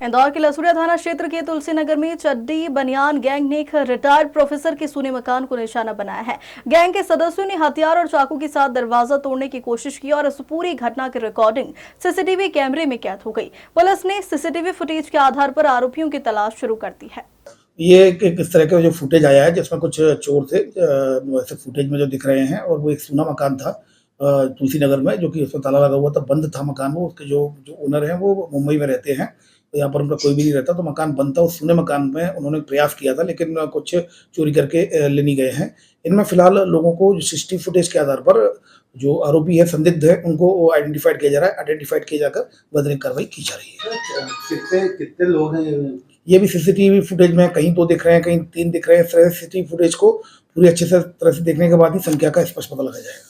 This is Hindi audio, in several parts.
इंदौर के लसूड़िया थाना क्षेत्र के तुलसी नगर में चड्डी बनियान गैंग ने एक रिटायर्ड प्रोफेसर के सूने मकान को निशाना बनाया है। गैंग के सदस्यों ने हथियार और चाकू के साथ दरवाजा तोड़ने की कोशिश की और इस पूरी घटना की रिकॉर्डिंग सीसीटीवी कैमरे में कैद हो गई। पुलिस ने सीसीटीवी फुटेज के आधार पर आरोपियों की तलाश शुरू कर दी है। ये किस तरह का जो फुटेज आया है जिसमें कुछ चोर थे, वैसे फुटेज में जो दिख रहे हैं, और वो एक सूना मकान था तुलसी नगर में, जो कि उसमें ताला लगा हुआ था, बंद था मकान। वो उसके जो ओनर हैं वो मुंबई में रहते हैं, तो यहाँ पर उनका कोई भी नहीं रहता, तो मकान बंद था। उस सूने मकान में उन्होंने प्रयास किया था, लेकिन कुछ चोरी करके ले नहीं गए हैं। इनमें फिलहाल लोगों को सीसीटीवी फुटेज के आधार पर जो आरोपी है, संदिग्ध है, उनको आइडेंटिफाइड किया जा रहा है। आइडेंटिफाइड किए जाकर वैधानिक कार्रवाई की जा रही है। कितने लोग हैं? ये भी सीसीटीवी फुटेज में कहीं 2 दिख रहे हैं, कहीं 3 दिख रहे हैं। इस तरह सीसीटीवी फुटेज को पूरी अच्छे से तरह से देखने के बाद ही संख्या का स्पष्ट पता लगाया जाएगा।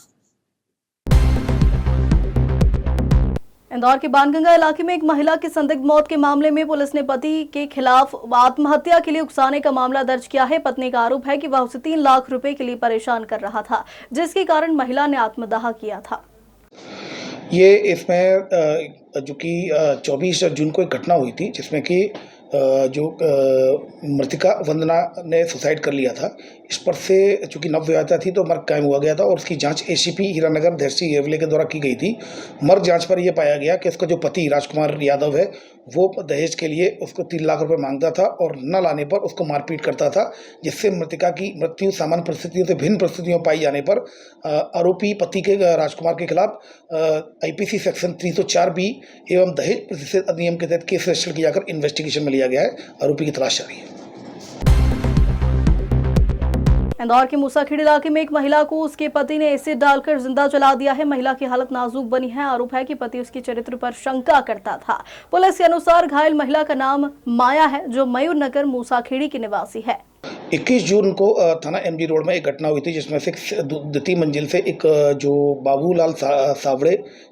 इंदौर के बाणगंगा इलाके में एक महिला की संदिग्ध मौत के मामले में पुलिस ने पति के खिलाफ आत्महत्या के लिए उकसाने का मामला दर्ज किया है। पत्नी का आरोप है कि वह उसे 3 लाख रुपए के लिए परेशान कर रहा था, जिसके कारण महिला ने आत्मदाह किया था। ये इसमें जो कि 24 जून को एक घटना हुई थी, जिसमें कि जो मृतिका वंदना ने सुसाइड कर लिया था। इस पर से चूँकि नवविवाहिता थी तो मर्ग कायम हुआ गया था, और उसकी जांच एसीपी हीरानगर धैर्सी येवले के द्वारा की गई थी। मर्ग जांच पर यह पाया गया कि उसका जो पति राजकुमार यादव है, वो दहेज के लिए उसको 3 लाख रुपए मांगता था, और न लाने पर उसको मारपीट करता था, जिससे मृतिका की मृत्यु सामान्य परिस्थितियों से भिन्न परिस्थितियों पाई जाने पर आरोपी पति के राजकुमार के खिलाफ आईपीसी सेक्शन 304B एवं दहेज प्रतिषेध अधिनियम के तहत केस रजिस्टर किया जाकर इन्वेस्टिगेशन में लिया गया है। आरोपी की तलाश जारी है। इंदौर के मूसाखेड़ी इलाके में एक महिला को उसके पति ने एसिड डालकर जिंदा जला दिया है। महिला की हालत नाजुक बनी है। आरोप है कि पति उसके चरित्र पर शंका करता था। पुलिस के अनुसार घायल महिला का नाम माया है, जो मयूर नगर मूसाखेड़ी की निवासी है। 21 जून को थाना एमजी रोड में एक घटना हुई थी, जिसमें से द्वितीय मंजिल से एक जो बाबूलाल सावड़े,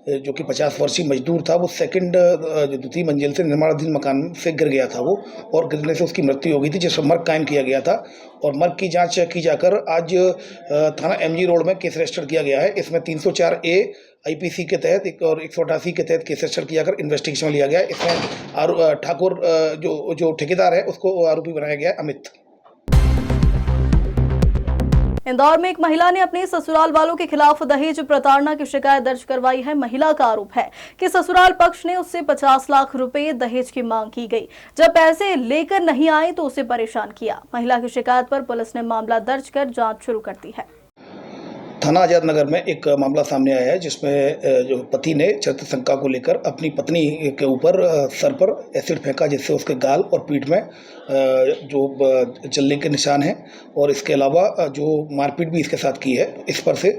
जो कि 50 वर्षीय मजदूर था, वो सेकंड द्वितीय मंजिल से निर्माणाधीन मकान से गिर गया था वो, और गिरने से उसकी मृत्यु हो गई थी, जिस पर मर्ग कायम किया गया था। और मर्ग की जांच की जाकर आज थाना एमजी रोड में केस रजिस्टर किया गया है। इसमें 304A आईपीसी के तहत और 188 के तहत केस रजिस्टर किया कर इन्वेस्टिगेशन में लिया गया है। इसमें ठाकुर जो ठेकेदार है, उसको आरोपी बनाया गया है, अमित। इंदौर में एक महिला ने अपने ससुराल वालों के खिलाफ दहेज प्रताड़ना की शिकायत दर्ज करवाई है। महिला का आरोप है कि ससुराल पक्ष ने उससे 50 लाख रुपए दहेज की मांग की गई। जब पैसे लेकर नहीं आए तो उसे परेशान किया। महिला की शिकायत पर पुलिस ने मामला दर्ज कर जांच शुरू कर दी है। थाना आजाद नगर में एक मामला सामने आया है, जिसमें जो पति ने चरित्र शंका को लेकर अपनी पत्नी के ऊपर सर पर एसिड फेंका, जिससे उसके गाल और पीठ में जो जलने के निशान हैं, और इसके अलावा जो मारपीट भी इसके साथ की है। इस पर से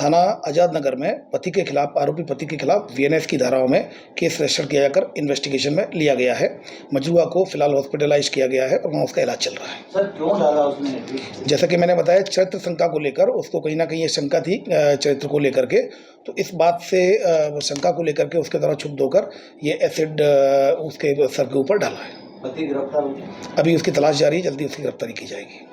थाना आजाद नगर में पति के खिलाफ, आरोपी पति के खिलाफ VNS की धाराओं में केस रजिस्टर किया जाकर इन्वेस्टिगेशन में लिया गया है। मजरूआ को फिलहाल हॉस्पिटलाइज किया गया है और वहाँ उसका इलाज चल रहा है। सर, क्यों डाला उसने? जैसा कि मैंने बताया, चरित्र शंका को लेकर उसको कहीं ना कहीं ये शंका थी चरित्र को लेकर के, तो इस बात से शंका को लेकर के उसके द्वारा क्षुब्ध होकर ये एसिड उसके सर के ऊपर डाला है। पति गिरफ्तार हो गया? अभी उसकी तलाश जारी है, जल्दी उसकी गिरफ्तारी की जाएगी।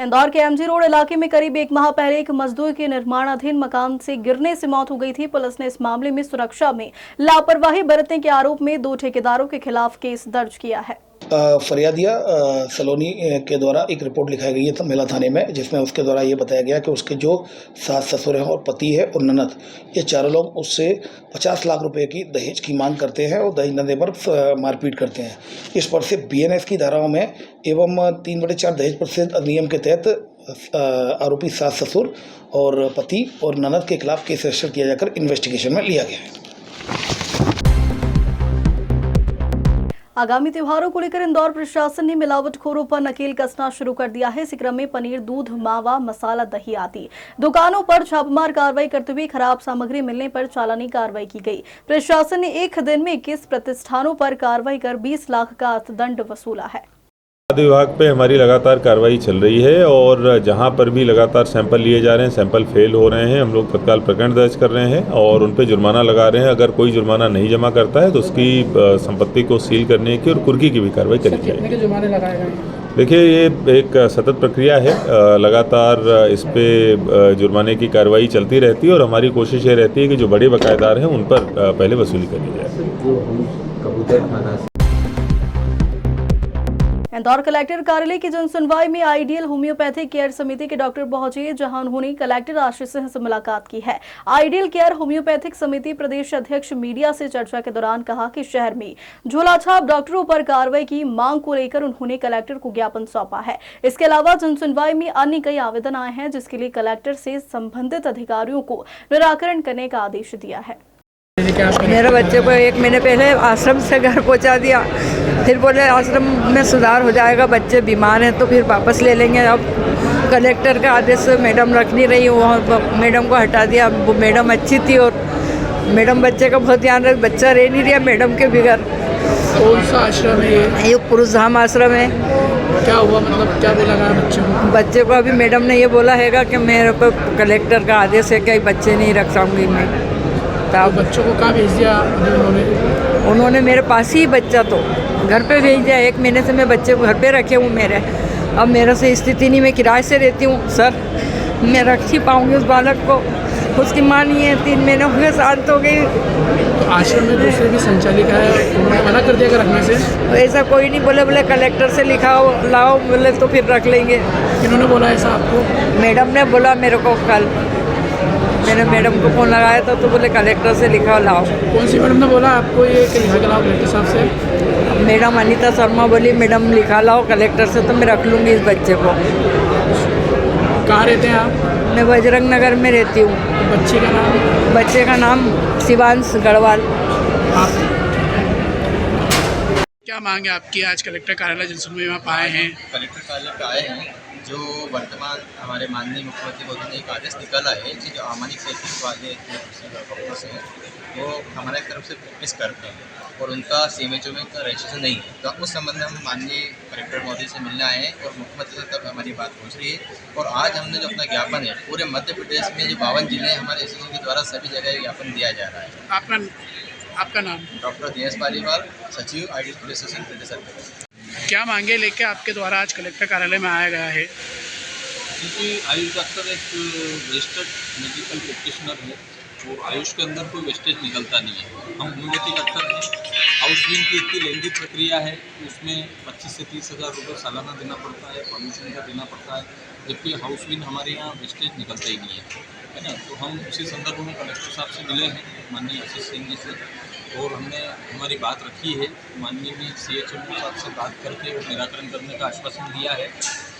इंदौर के एमजी रोड इलाके में करीब 1 माह पहले एक मजदूर के निर्माणाधीन मकान से गिरने से मौत हो गई थी। पुलिस ने इस मामले में सुरक्षा में लापरवाही बरतने के आरोप में 2 ठेकेदारों के खिलाफ केस दर्ज किया है। फरियादिया सलोनी के द्वारा एक रिपोर्ट लिखाई गई है मेला थाने में, जिसमें उसके द्वारा ये बताया गया कि उसके जो सास ससुर हैं और पति है और ननद, ये चारों लोग उससे 50 लाख रुपए की दहेज की मांग करते हैं और दहेज न देने पर मारपीट करते हैं। इस पर से BNS की धाराओं में एवं 3/4 दहेज प्रतिषेध अधिनियम के तहत आरोपी सास ससुर और पति और ननद के खिलाफ केस रजिस्टर किया जाकर इन्वेस्टिगेशन में लिया गया है। आगामी त्योहारों को लेकर इंदौर प्रशासन ने मिलावटखोरों पर नकेल कसना शुरू कर दिया है। इसी क्रम में पनीर, दूध, मावा, मसाला, दही आदि दुकानों पर छापेमार कार्रवाई करते हुए खराब सामग्री मिलने पर चालानी कार्रवाई की गई। प्रशासन ने एक दिन में 21 प्रतिष्ठानों पर कार्रवाई कर 20 लाख का अर्थदंड वसूला है। खाद्य विभाग पे हमारी लगातार कार्रवाई चल रही है, और जहां पर भी लगातार सैंपल लिए जा रहे हैं, सैंपल फेल हो रहे हैं, हम लोग तत्काल प्रकरण दर्ज कर रहे हैं और उन पे जुर्माना लगा रहे हैं। अगर कोई जुर्माना नहीं जमा करता है तो उसकी संपत्ति को सील करने की और कुर्की की भी कार्रवाई करी जाएगी। कितने के जुर्माने लगाए गए हैं? देखिए, ये एक सतत प्रक्रिया है। लगातार इस पे जुर्माने की कार्रवाई चलती रहती है और हमारी कोशिश ये रहती है कि जो बड़े बकायेदार हैं उन पर पहले वसूली करी जाए। कबूतर खाना इंदौर कलेक्टर कार्यालय की जनसुनवाई में आइडियल होम्योपैथिक केयर समिति के डॉक्टर पहुंचे, जहां उन्होंने कलेक्टर आशीष सिंह से मुलाकात की है। आइडियल केयर होम्योपैथिक समिति प्रदेश अध्यक्ष मीडिया से चर्चा के दौरान कहा कि शहर में झोलाछाप डॉक्टरों पर कार्रवाई की मांग को लेकर उन्होंने कलेक्टर को ज्ञापन सौंपा है। इसके अलावा जनसुनवाई में अन्य कई आवेदन आए हैं, जिसके लिए कलेक्टर से संबंधित अधिकारियों को निराकरण करने का आदेश दिया है। मेरे बच्चे को 1 महीने पहले आश्रम से घर पहुंचा दिया, फिर बोले आश्रम में सुधार हो जाएगा, बच्चे बीमार हैं तो फिर वापस ले लेंगे। अब कलेक्टर का आदेश मैडम रख नहीं रही, वो मैडम को हटा दिया। वो मैडम अच्छी थी और मैडम बच्चे का बहुत ध्यान रख, बच्चा रह नहीं रहा मैडम के बगैर। कौन सा आश्रम है ये पुरुष धाम आश्रम है। क्या हुआ, मतलब क्या बोला गया बच्चे को? बच्चे को अभी मैडम ने ये बोला हैगा कि मेरे को कलेक्टर का आदेश है कि बच्चे नहीं रख सकूँगी मैं। तो बच्चों को कहाँ भेज दिया उन्होंने? मेरे पास ही बच्चा तो घर पे भेज दिया। 1 महीने से मैं बच्चे को घर पे रखे हूँ मेरे। अब मेरा से स्थिति नहीं, मैं किराए से रहती हूँ सर, मैं रख ही पाऊँगी उस बालक को। उसकी माँ नहीं है, 3 महीने हो गए, शांत हो गई। तो आश्रम में दूसरे की संचालिका है, उन्होंने मना कर दिया रखने से? ऐसा कोई नहीं बोले कलेक्टर से लिखाओ लाओ, बोले तो फिर रख लेंगे। किन्होंने बोला ऐसा आपको? मैडम ने बोला मेरे को कल, मैंने मैडम को फ़ोन लगाया था तो बोले कलेक्टर से लिखा लाओ। कौन सी मैडम ने बोला आपको ये कि लिखा के लाओ कलेक्टर साहब से? मैडम अनीता शर्मा बोली मैडम लिखा लाओ कलेक्टर से, तो मैं रख लूँगी इस बच्चे को। कहाँ रहते हैं आप? मैं बजरंग नगर में रहती हूँ। बच्चे का नाम? बच्चे का नाम शिवांश गढ़वाल। आप क्या मांगे आपकी? आज कलेक्टर कार्यालय जनसुनवाई में आप आए हैं। कलेक्टर कार्यालय पे आए हैं। जो वर्तमान हमारे माननीय मुख्यमंत्री महोदय ने एक आदेश निकाला है कि जो आमानिक सेटिंग वाले डॉक्टर्स हैं वो हमारे तरफ से प्रैक्टिस करते हैं और उनका CMHO में का रजिस्ट्रेशन नहीं है। तो उस संबंध में हम माननीय कलेक्टर महोदय से मिलने आए हैं और मुख्यमंत्री तक हमारी बात पहुँच रही है। और आज हमने जो अपना ज्ञापन है, पूरे मध्य प्रदेश में जो 52 जिले हैं हमारे एसोसिएशन के द्वारा सभी जगह ज्ञापन दिया जा रहा है। आपका नाम? डॉक्टर दिनेश पालीवाल, सचिव आइडियल पुलिस स्टेशन प्रदेश। क्या मांगे लेके आपके द्वारा आज कलेक्टर कार्यालय में आया गया है? क्योंकि आयुष डॉक्टर एक रजिस्टर्ड मेडिकल प्रैक्टिशनर है और आयुष के अंदर कोई वेस्टेज निकलता नहीं है। हम होम्योपैथी डॉक्टर हैं। हाउसविन की इतनी लेंदी प्रक्रिया है, उसमें 25 से 30 हज़ार रुपये सालाना देना पड़ता है, परमिशन का देना पड़ता है, जबकि हाउसविन हमारे यहाँ वेस्टेज निकलता ही नहीं है ना। तो हम उसी संदर्भ में कलेक्टर साहब से मिले हैं, माननीय आशीष सिंह जी से, और हमने हमारी बात रखी है। माननीय CHO साहब से बात करके निराकरण करने का आश्वासन दिया है।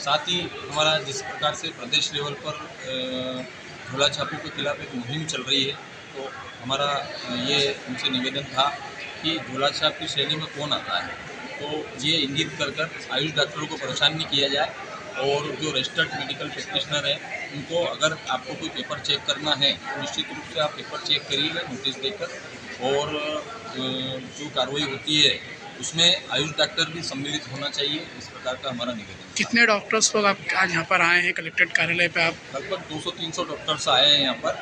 साथ ही हमारा जिस प्रकार से प्रदेश लेवल पर झोला छापों के खिलाफ एक मुहिम चल रही है, तो हमारा ये उनसे निवेदन था कि झोला छाप की श्रेणी में कौन आता है, तो ये इंगित कर आयुष डॉक्टरों को परेशान नहीं किया जाए। और जो रजिस्टर्ड मेडिकल प्रैक्टिशनर है उनको अगर आपको कोई पेपर चेक करना है तो निश्चित रूप से आप पेपर चेक करिएगा नोटिस देकर, और जो कार्रवाई होती है उसमें आयुष डॉक्टर भी सम्मिलित होना चाहिए। इस प्रकार का हमारा निवेदन। कितने डॉक्टर्स लोग आप आज यहाँ पर आए हैं कलेक्ट्रेट कार्यालय पे? आप लगभग 200-300 डॉक्टर्स आए हैं यहाँ पर,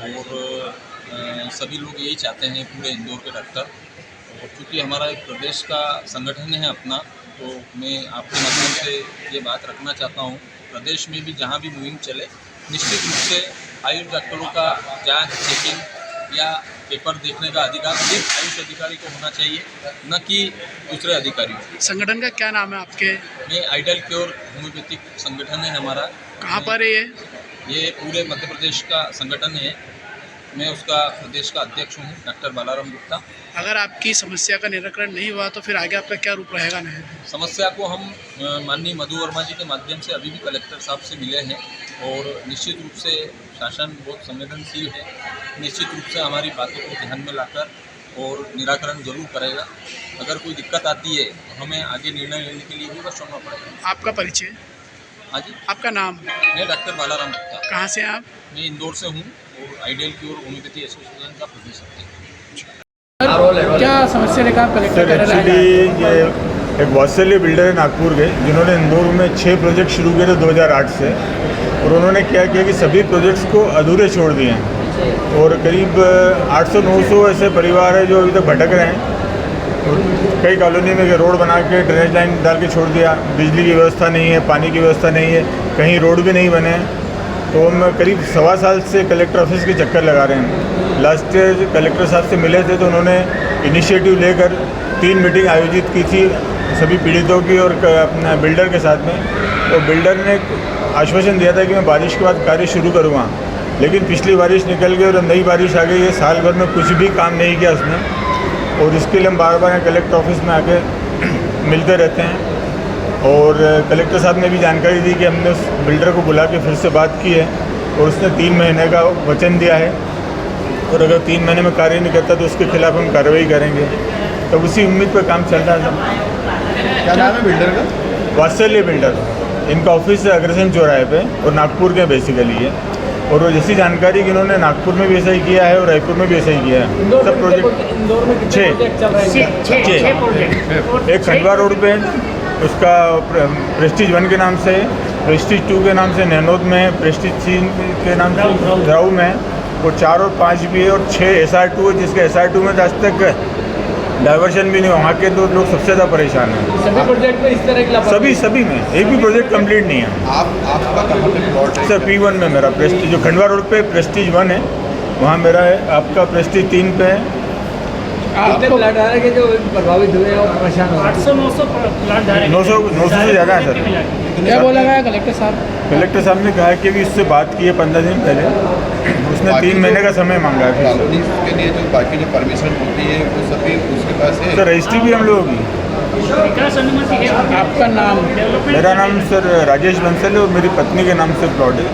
और सभी लोग यही चाहते हैं, पूरे इंदौर के डॉक्टर। और चूँकि हमारा एक प्रदेश का संगठन है अपना, तो मैं आपके माध्यम से ये बात रखना चाहता हूँ, प्रदेश में भी जहाँ भी मुहिम चले, निश्चित रूप से आयुष डॉक्टरों का जांच, चेकिंग या पेपर देखने का अधिकार सिर्फ आयुष अधिकारी को होना चाहिए, न कि दूसरे अधिकारियों। संगठन का क्या नाम है आपके? ये आइडियल क्योर होम्योपैथिक संगठन है हमारा। कहाँ पर है ये पूरे मध्य प्रदेश का संगठन है। मैं उसका प्रदेश का अध्यक्ष हूँ, डॉक्टर बालाराम गुप्ता। अगर आपकी समस्या का निराकरण नहीं हुआ तो फिर आगे आपका क्या रूप रहेगा? नहीं, समस्या को हम माननीय मधु वर्मा जी के माध्यम से अभी भी कलेक्टर साहब से मिले हैं, और निश्चित रूप से शासन बहुत संवेदनशील है, निश्चित रूप से हमारी बातों को ध्यान में लाकर और निराकरण जरूर करेगा। अगर कोई दिक्कत आती है तो हमें आगे निर्णय लेने के लिए भी बस छोड़ना पड़ेगा। आपका परिचय? हाँ जी, आपका नाम? मैं डॉक्टर बालाराम गुप्ता। कहाँ से आप? मैं इंदौर से हूँ और आइडियल क्योर होम्योपैथी एसोसिएशन का प्रदेश अध्यक्ष। क्या समस्या लेकर आप कलेक्टर कार्यालय आए? एक्चुअली ये एक वात्सल्य बिल्डर है नागपुर के, जिन्होंने इंदौर में 6 प्रोजेक्ट शुरू किए थे 2008 से, और उन्होंने क्या किया कि सभी प्रोजेक्ट्स को अधूरे छोड़ दिए हैं, और करीब 800-900 ऐसे परिवार हैं जो अभी तक भटक रहे हैं। और कई कॉलोनी में रोड बना के ड्रेनेज लाइन डाल के छोड़ दिया, बिजली की व्यवस्था नहीं है, पानी की व्यवस्था नहीं है, कहीं रोड भी नहीं बने हैं। तो हम करीब 1.25 साल से कलेक्टर ऑफिस के चक्कर लगा रहे हैं। लास्ट ईयर कलेक्टर साहब से मिले थे तो उन्होंने इनिशिएटिव लेकर 3 मीटिंग आयोजित की थी सभी पीड़ितों की और अपना बिल्डर के साथ में। तो बिल्डर ने आश्वासन दिया था कि मैं बारिश के बाद कार्य शुरू करूँगा, लेकिन पिछली बारिश निकल गई और नई बारिश आ गई है। साल भर में कुछ भी काम नहीं किया उसने, और इसके लिए हम बार बार कलेक्टर ऑफिस में आके मिलते रहते हैं। और कलेक्टर साहब ने भी जानकारी दी कि हमने उस बिल्डर को बुला के फिर से बात की है और उसने 3 महीने का वचन दिया है, और अगर 3 महीने में कार्य नहीं करता तो उसके खिलाफ हम कार्रवाई करेंगे। तो उसी उम्मीद पर काम चल रहा था। क्या नाम है बिल्डर का? वात्सल्य बिल्डर। इनका ऑफिस है अग्रसेन चौराहे पे और नागपुर के बेसिकली है। और वो जैसी जानकारी कि इन्होंने नागपुर में भी ऐसा ही किया है और रायपुर में भी ऐसा ही किया है। सब प्रोजेक्ट इंदौर में कितने 6 प्रोजेक्ट चल रहे हैं? 6 प्रोजेक्ट। एक खंडवा रोड पे उसका प्रेस्टीज 1 के नाम से, प्रेस्टीज 2 के नाम से नैनोद में, प्रेस्टीज 3 के नाम से ध्राऊ में, वो 4 और 5 भी है, और 6 SR2 है, जिसके SR2 में आज तक डाइवर्शन भी नहीं। वहाँ के तो लोग सबसे ज़्यादा परेशान हैं। सभी प्रोजेक्ट में इस तरह की लापरवाही? सभी में एक भी प्रोजेक्ट कंप्लीट नहीं है। आपका कहाँ पे प्लॉट है? सर P1 में मेरा प्रेस्टीज, जो खंडवा रोड पे प्रेस्टीज 1 है वहाँ मेरा है। आपका प्रेस्टीज 3 पे है। आपने प्लाट धारक के जो प्रभावित हुए हैं और परेशान हो रहे हैं? 800-900 प्लाट धारक 900 से ज़्यादा है सर। क्या बोला गया कलेक्टर साहब? कलेक्टर साहब ने कहा कि अभी इससे बात की है 15 दिन पहले, उसने 3 महीने का समय मांगा है। कॉलोनी के लिए जो बाकी जो परमिशन होती है वो सभी उसके पास है? सर रजिस्ट्री भी हम लोगों की। विकास अनुमति है। आपका नाम? मेरा नाम सर राजेश बंसल है और मेरी पत्नी के नाम से प्लॉट है।